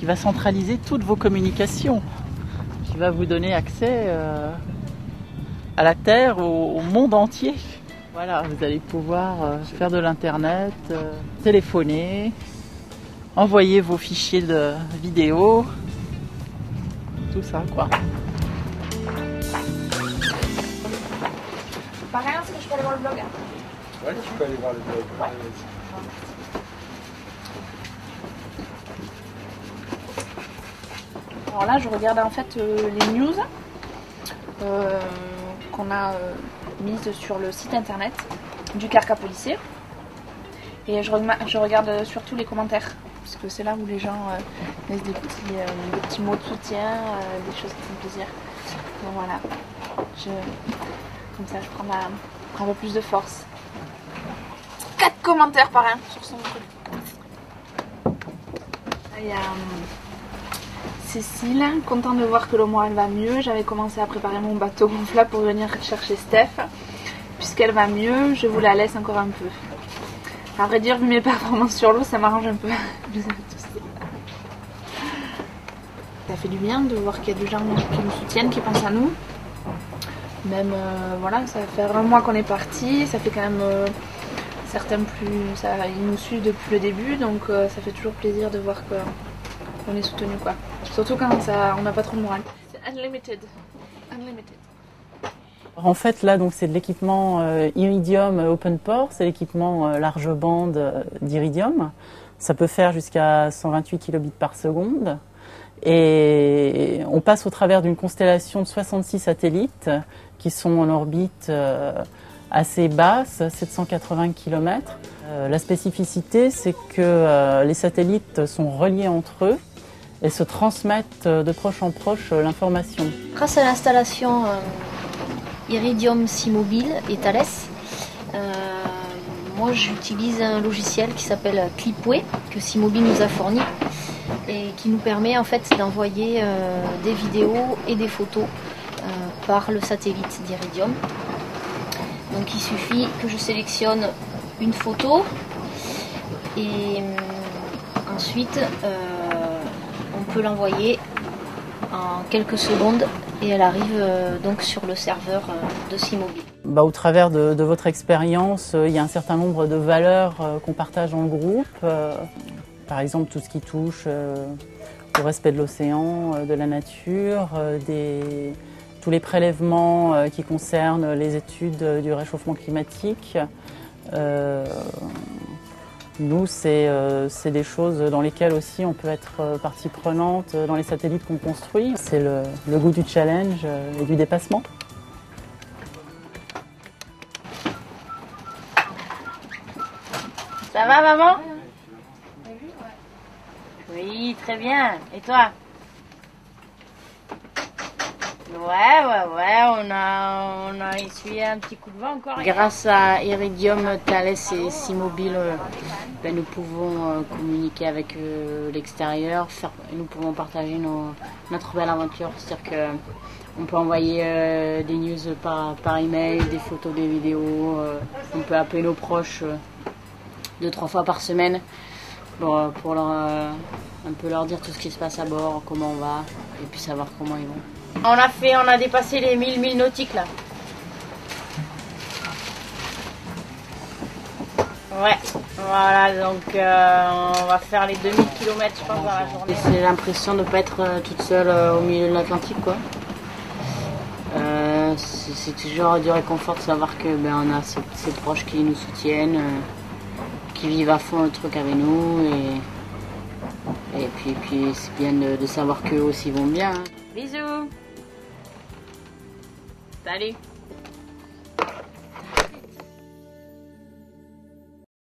qui va centraliser toutes vos communications, qui va vous donner accès à la Terre, au monde entier. Voilà, vous allez pouvoir faire de l'internet, téléphoner, envoyer vos fichiers de vidéo, tout ça quoi. Par rien, est-ce que je peux aller voir le blog? Ouais, tu peux aller voir le blog. Ouais. Alors là, je regarde en fait les news qu'on a mises sur le site internet du Carca Policier. Et je regarde surtout les commentaires, parce que c'est là où les gens laissent des petits mots de soutien, des choses qui font plaisir. Donc voilà, comme ça je prends un peu plus de force. 4 commentaires par un sur son truc. Il y a Cécile, contente de voir que le moral va mieux. J'avais commencé à préparer mon bateau gonflable pour venir chercher Steph. Puisqu'elle va mieux, je vous la laisse encore un peu. À vrai dire, vu mes performances sur l'eau, ça m'arrange un peu. Ça fait du bien de voir qu'il y a des gens qui nous soutiennent, qui pensent à nous. Même, voilà, ça fait un mois qu'on est parti, ça fait quand même certains ils nous suivent depuis le début, donc ça fait toujours plaisir de voir qu'on est soutenu quoi. Surtout quand on n'a pas trop de morale. C'est unlimited. En fait là donc c'est de l'équipement Iridium Open Port, c'est l'équipement large bande d'Iridium. Ça peut faire jusqu'à 128 kilobits par seconde. Et on passe au travers d'une constellation de 66 satellites qui sont en orbite assez basse, 780 km. La spécificité, c'est que les satellites sont reliés entre eux et se transmettent de proche en proche l'information. Grâce à l'installation Iridium SeaMobile et Thales, moi j'utilise un logiciel qui s'appelle Clipway, que SeaMobile nous a fourni, et qui nous permet en fait d'envoyer des vidéos et des photos par le satellite d'Iridium. Donc il suffit que je sélectionne une photo et ensuite on peut l'envoyer en quelques secondes et elle arrive donc sur le serveur de SeaMobile. Au travers de votre expérience, il y a un certain nombre de valeurs qu'on partage dans le groupe. Par exemple, tout ce qui touche au respect de l'océan, de la nature, tous les prélèvements qui concernent les études du réchauffement climatique. Nous, c'est des choses dans lesquelles aussi on peut être partie prenante dans les satellites qu'on construit. C'est le goût du challenge et du dépassement. Ça va maman? Oui, très bien. Et toi? Ouais, on a essuyé un petit coup de vent encore. Grâce à Iridium, Thales et SeaMobile, nous pouvons communiquer avec l'extérieur, nous pouvons partager notre belle aventure. C'est-à-dire qu'on peut envoyer des news par email, des photos, des vidéos. On peut appeler nos proches 2-3 fois par semaine pour un peu leur dire tout ce qui se passe à bord, comment on va, et puis savoir comment ils vont. On a dépassé les 1000 milles nautiques là. Ouais, voilà, donc on va faire les 2000 km je pense dans la journée. C'est l'impression de ne pas être toute seule au milieu de l'Atlantique quoi. C'est toujours du réconfort de savoir que on a ces proches qui nous soutiennent, qui vivent à fond le truc avec nous et puis c'est bien de savoir qu'eux aussi vont bien. Hein. Bisous. Salut.